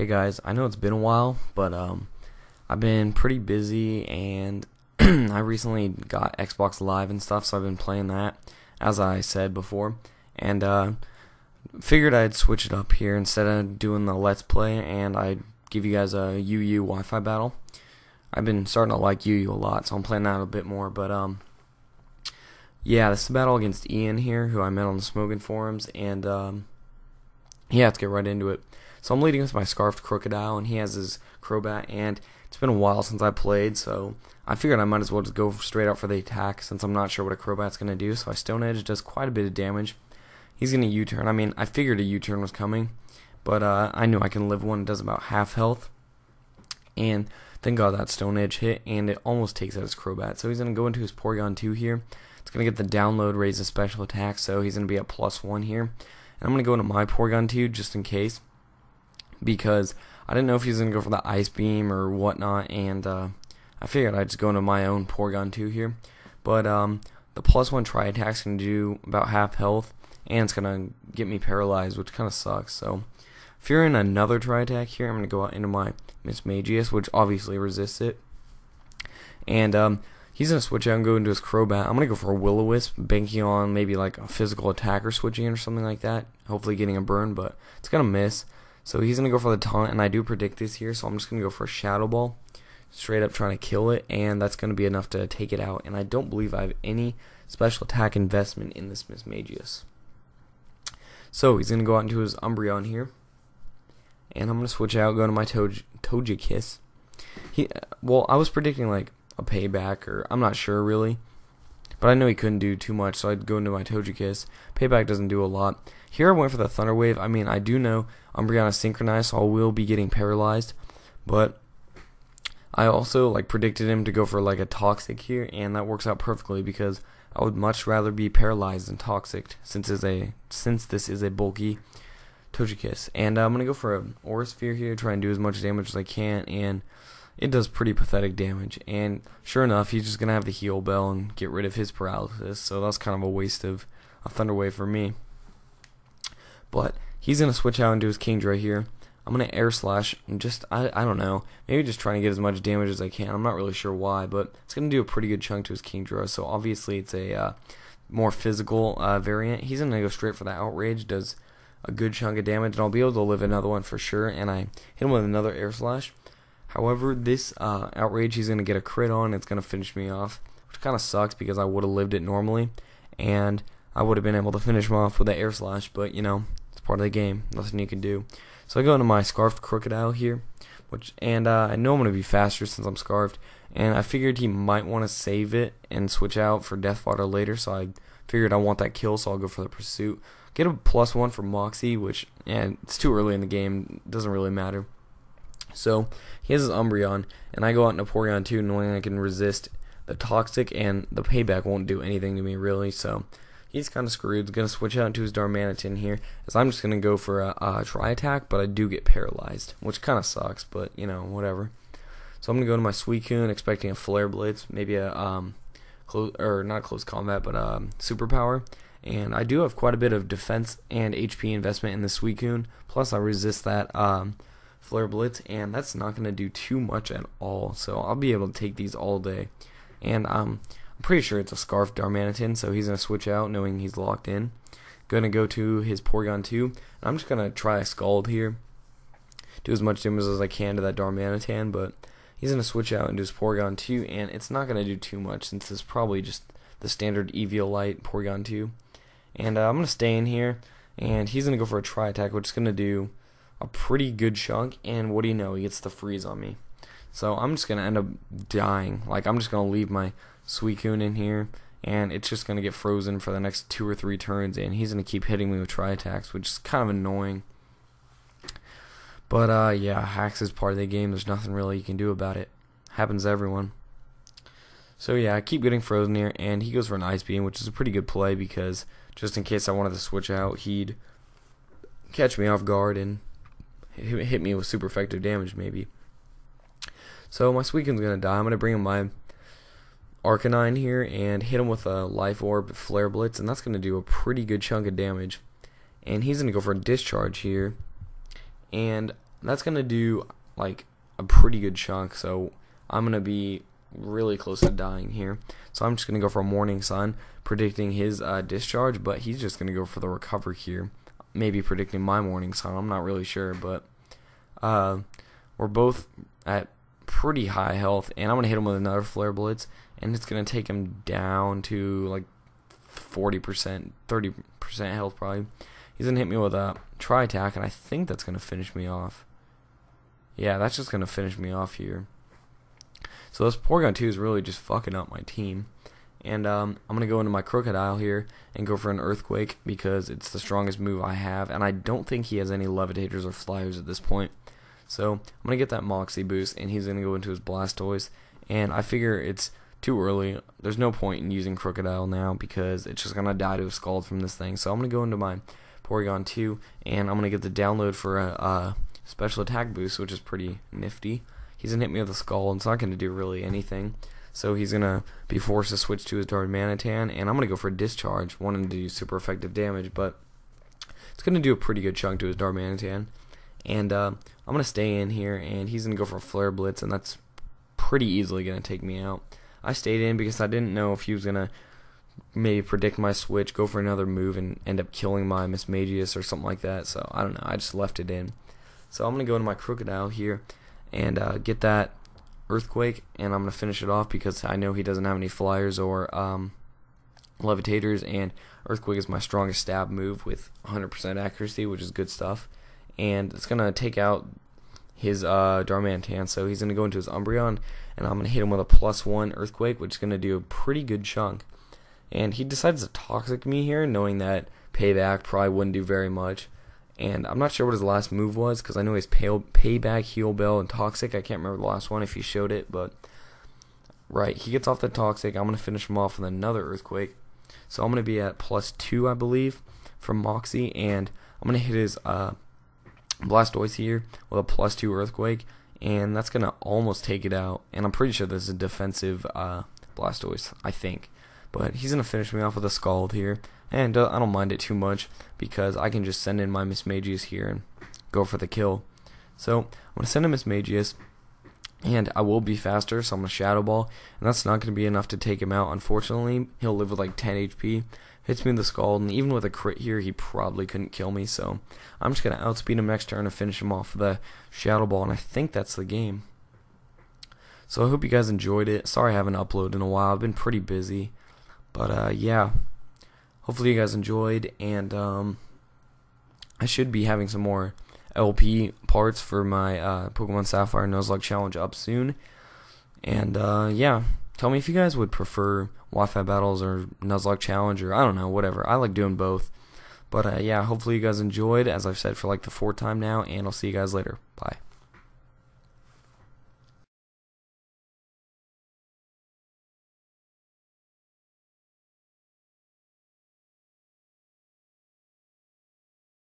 Hey guys, I know it's been a while, but I've been pretty busy and I recently got Xbox Live and stuff, so I've been playing that, as I said before, and figured I'd switch it up here instead of doing the Let's Play, and I'd give you guys a UU Wi-Fi battle. I've been starting to like UU a lot, so I'm playing that a bit more, but yeah, this is a battle against Ian here, who I met on the Smoking forums, and yeah, let's get right into it. So I'm leading with my Scarfed Crocodile, and he has his Crobat, and it's been a while since I played, so I figured I might as well just go straight out for the attack, since I'm not sure what a Crobat's going to do. So I Stone Edge, does quite a bit of damage. He's going to U-turn. I mean, I figured a U-turn was coming, but I knew I can live one. It does about half health, and thank God that Stone Edge hit, and it almost takes out his Crobat. So he's going to go into his Porygon 2 here. It's going to get the download, raise the special attack, so he's going to be at +1 here. And I'm going to go into my Porygon 2 just in case, because I didn't know if he was going to go for the Ice Beam or whatnot, and I figured I'd just go into my own Porygon 2 here. But the +1 Tri-Attack's going to do about half health, and it's going to get me paralyzed, which kind of sucks. So fearing another Tri-Attack here, I'm going to go out into my Mismagius, which obviously resists it. And he's going to switch out and go into his Crobat. I'm going to go for a Will-O-Wisp, banking on maybe like a physical attacker switching in or something like that, hopefully getting a burn, but it's going to miss. So he's going to go for the taunt, and I do predict this here, so I'm just going to go for a Shadow Ball, straight up trying to kill it, and that's going to be enough to take it out. And I don't believe I have any special attack investment in this Mismagius. So he's going to go out into his Umbreon here, and I'm going to switch out, go to my Togekiss. Well, I was predicting like a payback, or I'm not sure really, but I know he couldn't do too much, so I'd go into my Togekiss. Payback doesn't do a lot. Here I went for the Thunder Wave. I mean, I do know Umbreon is synchronized, so I will be getting paralyzed, but I also like predicted him to go for like a Toxic here, and that works out perfectly because I would much rather be paralyzed than Toxic since this is a bulky Togekiss. And I'm gonna go for an Aura Sphere here, try and do as much damage as I can, and it does pretty pathetic damage. And sure enough, he's just gonna have the Heal Bell and get rid of his paralysis. So that's kind of a waste of a Thunder Wave for me. But he's gonna switch out and do his Kingdra here. I'm gonna Air Slash and just I don't know, maybe just trying to get as much damage as I can. I'm not really sure why, but it's gonna do a pretty good chunk to his Kingdra. So obviously it's a more physical variant. He's gonna go straight for the Outrage, does a good chunk of damage, and I'll be able to live another one for sure. And I hit him with another Air Slash. However, this Outrage he's gonna get a crit on. It's gonna finish me off, which kind of sucks because I would have lived it normally, and I would have been able to finish him off with the Air Slash. But you know, it's part of the game. Nothing you can do. So I go into my Scarfed Crocodile here, and I know I'm going to be faster since I'm Scarfed, and I figured he might want to save it and switch out for Death Fodder later, so I figured I want that kill, so I'll go for the Pursuit. Get a +1 for Moxie, which, it's too early in the game, doesn't really matter. So he has his Umbreon, and I go out into Porygon 2 knowing I can resist the Toxic, and the Payback won't do anything to me really, so he's kind of screwed. He's going to switch out into his Darmanitan here, as I'm just going to go for a Tri-Attack, but I do get paralyzed, which kind of sucks, but, you know, whatever. So I'm going to go to my Suicune, expecting a Flare Blitz, maybe a, not close combat, but Superpower. And I do have quite a bit of defense and HP investment in the Suicune, plus I resist that Flare Blitz, and that's not going to do too much at all, so I'll be able to take these all day. And I'm pretty sure it's a Scarfed Darmanitan, so he's going to switch out knowing he's locked in. Going to go to his Porygon 2, and I'm just going to try a Scald here. Do as much damage as I can to that Darmanitan, but he's going to switch out and do his Porygon 2, and it's not going to do too much since it's probably just the standard Eviolite Porygon 2. And I'm going to stay in here, and he's going to go for a Tri-Attack, which is going to do a pretty good chunk, and what do you know, he gets the freeze on me. So I'm just going to end up dying. Like, I'm just going to leave my Suicune in here, and it's just going to get frozen for the next 2 or 3 turns, and he's going to keep hitting me with Tri-Attacks, which is kind of annoying. But, yeah, Hacks is part of the game. There's nothing really you can do about it. Happens to everyone. So, yeah, I keep getting frozen here, and he goes for an Ice Beam, which is a pretty good play because just in case I wanted to switch out, he'd catch me off guard and hit me with super effective damage, maybe. So my Suicune's going to die. I'm going to bring in my Arcanine here and hit him with a Life Orb Flare Blitz, and that's going to do a pretty good chunk of damage. And he's going to go for a Discharge here, and that's going to do like a pretty good chunk, so I'm going to be really close to dying here. So I'm just going to go for a Morning Sun, predicting his discharge, but he's just going to go for the recover here. Maybe predicting my Morning Sun, I'm not really sure, but we're both at pretty high health, and I'm going to hit him with another Flare Blitz, and it's going to take him down to like 40%, 30% health probably. He's going to hit me with a Tri-Attack, and I think that's going to finish me off. Yeah, that's just going to finish me off here. So this Porygon 2 is really just fucking up my team. And I'm going to go into my Crocodile here and go for an Earthquake because it's the strongest move I have. And I don't think he has any Levitators or Flyers at this point. So I'm going to get that Moxie boost, and he's going to go into his Blastoise. And I figure it's too early. There's no point in using Crocodile now because it's just going to die to a Scald from this thing. So I'm going to go into my Porygon 2, and I'm going to get the download for a special attack boost, which is pretty nifty. He's going to hit me with a Scald. It's not going to do really anything. So he's going to be forced to switch to his Darmanitan, and I'm going to go for a Discharge, wanting to do super effective damage, but it's going to do a pretty good chunk to his Darmanitan. And I'm going to stay in here, and he's going to go for a Flare Blitz, and that's pretty easily going to take me out. I stayed in because I didn't know if he was going to maybe predict my switch, go for another move, and end up killing my Mismagius or something like that. So I don't know, I just left it in. So I'm going to go into my Crocodile here and get that Earthquake, and I'm going to finish it off because I know he doesn't have any Flyers or Levitators, and Earthquake is my strongest stab move with 100% accuracy, which is good stuff. And it's going to take out his Darmanitan, so he's going to go into his Umbreon, and I'm going to hit him with a +1 Earthquake, which is going to do a pretty good chunk. And he decides to Toxic me here, knowing that Payback probably wouldn't do very much. And I'm not sure what his last move was, because I know he's Payback, Heal Bell, and Toxic. I can't remember the last one if he showed it, but right, he gets off the Toxic. I'm going to finish him off with another Earthquake. So I'm going to be at +2, I believe, from Moxie, and I'm going to hit his Blastoise here with a +2 Earthquake, and that's going to almost take it out. And I'm pretty sure this is a defensive Blastoise, I think. But he's going to finish me off with a Scald here, and I don't mind it too much because I can just send in my Mismagius here and go for the kill. So I'm going to send in Mismagius, and I will be faster, so I'm going to Shadow Ball, and that's not going to be enough to take him out, unfortunately. He'll live with like 10 HP, hits me with the Scald, and even with a crit here, he probably couldn't kill me, so I'm just going to outspeed him next turn and finish him off with a Shadow Ball, and I think that's the game. So I hope you guys enjoyed it. Sorry I haven't uploaded in a while. I've been pretty busy. But yeah, hopefully you guys enjoyed, and I should be having some more LP parts for my Pokemon Sapphire Nuzlocke Challenge up soon. And yeah, tell me if you guys would prefer Wi-Fi battles or Nuzlocke Challenge, or I don't know, whatever. I like doing both. But yeah, hopefully you guys enjoyed, as I've said for like the 4th time now, and I'll see you guys later. Bye.